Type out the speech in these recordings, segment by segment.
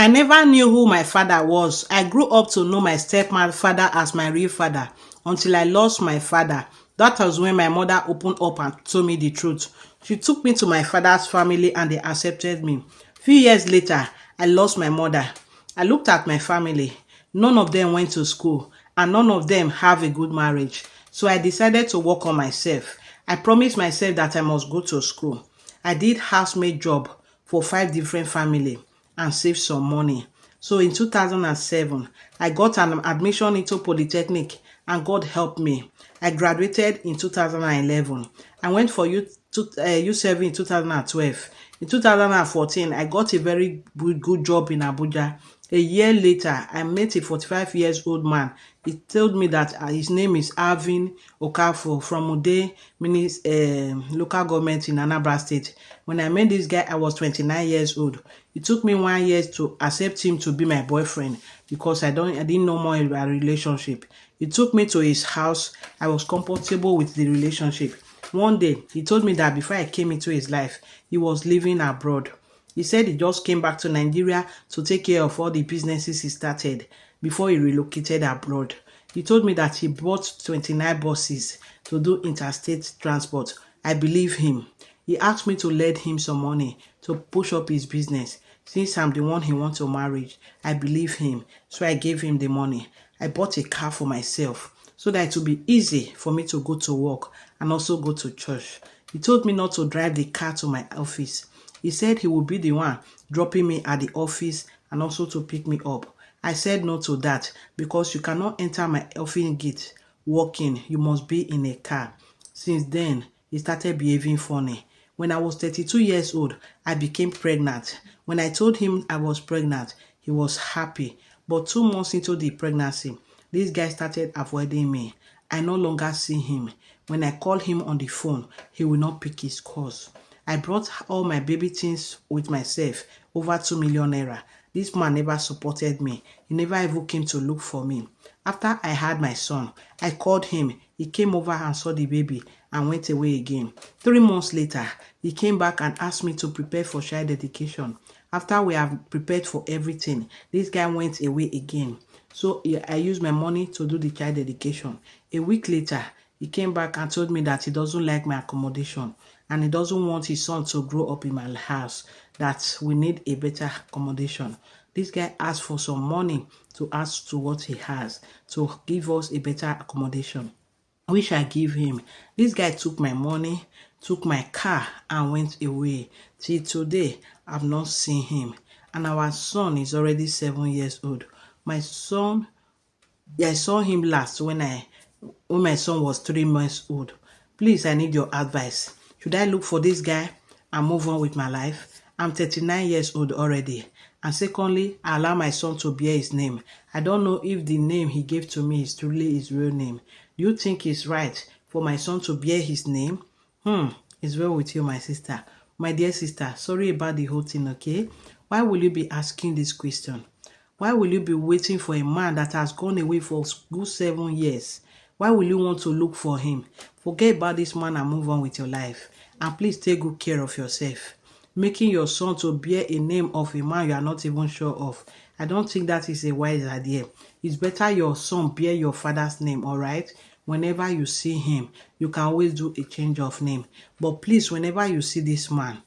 never knew who my father was. I grew up to know my stepfather as my real father until I lost my father. That was when my mother opened up and told me the truth. She took me to my father's family and they accepted me. Few years later, I lost my mother. I looked at my family. None of them went to school and none of them have a good marriage. So I decided to work on myself. I promised myself that I must go to school. I did housemaid job for 5 different families and saved some money. So in 2007, I got an admission into Polytechnic and God helped me. I graduated in 2011. I went for U7 in 2012. In 2014, I got a very good job in Abuja. A year later, I met a 45-year-old man. He told me that his name is Alvin Okafor from Ude local government in Anambra State. When I met this guy, I was 29 years old. It took me 1 year to accept him to be my boyfriend because I didn't know more about relationship. He took me to his house. I was comfortable with the relationship. One day, he told me that before I came into his life, he was living abroad. He said he just came back to Nigeria to take care of all the businesses he started before he relocated abroad. He told me that he bought 29 buses to do interstate transport. I believe him. He asked me to lend him some money to push up his business. Since I'm the one he wants to marry, I believe him. So I gave him the money. I bought a car for myself so that it would be easy for me to go to work and also go to church. He told me not to drive the car to my office. He said he would be the one dropping me at the office and also to pick me up. I said no to that because you cannot enter my office gate walking. You must be in a car. Since then, he started behaving funny. When I was 32 years old, I became pregnant. When I told him I was pregnant, he was happy. But 2 months into the pregnancy, this guy started avoiding me. I no longer see him. When I call him on the phone, he will not pick his calls. I brought all my baby things with myself, over 2 million naira. This man never supported me. He never even came to look for me. After I had my son, I called him. He came over and saw the baby and went away again. 3 months later, he came back and asked me to prepare for child dedication. After we have prepared for everything, this guy went away again. So I used my money to do the child dedication. A week later, he came back and told me that he doesn't like my accommodation and he doesn't want his son to grow up in my house, that we need a better accommodation. This guy asked for some money to add to what he has to give us a better accommodation, which I give him. This guy took my money, took my car and went away. Till today, I've not seen him. And our son is already 7 years old. My son, I saw him last when my son was 3 months old. Please, I need your advice. Should I look for this guy and move on with my life? I'm 39 years old already. And secondly, I allow my son to bear his name. I don't know if the name he gave to me is truly his real name. Do you think it's right for my son to bear his name? It's well with you, my sister. My dear sister, sorry about the whole thing, okay? Why will you be asking this question? Why will you be waiting for a man that has gone away for good 7 years? Why will you want to look for him? Forget about this man and move on with your life. And please take good care of yourself. Making your son to bear a name of a man you are not even sure of, I don't think that is a wise idea. It's better your son bear your father's name, all right? Whenever you see him, you can always do a change of name. But please, whenever you see this man,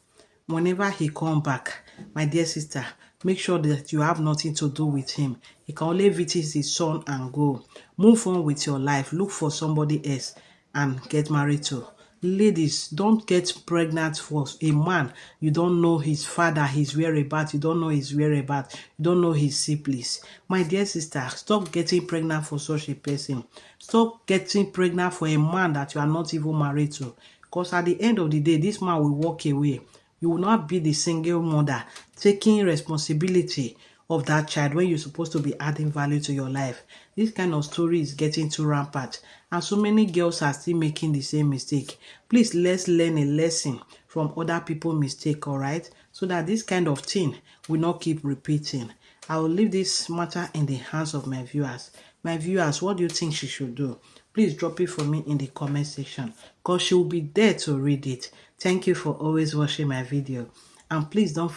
whenever he come back, my dear sister, make sure that you have nothing to do with him. He can only visit his son and go. Move on with your life. Look for somebody else and get married to. Ladies, don't get pregnant for a man. You don't know his father, his whereabouts. You don't know his whereabouts. You don't know his siblings. My dear sister, stop getting pregnant for such a person. Stop getting pregnant for a man that you are not even married to. Because at the end of the day, this man will walk away. You will not be the single mother taking responsibility of that child when you're supposed to be adding value to your life. This kind of story is getting too rampant and so many girls are still making the same mistake. Please, let's learn a lesson from other people's mistake, all right? So that this kind of thing will not keep repeating. I will leave this matter in the hands of my viewers. My viewers, what do you think she should do? Please drop it for me in the comment section because she will be there to read it. Thank you for always watching my video. And please don't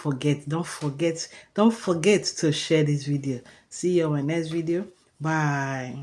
forget to share this video. See you on my next video. Bye.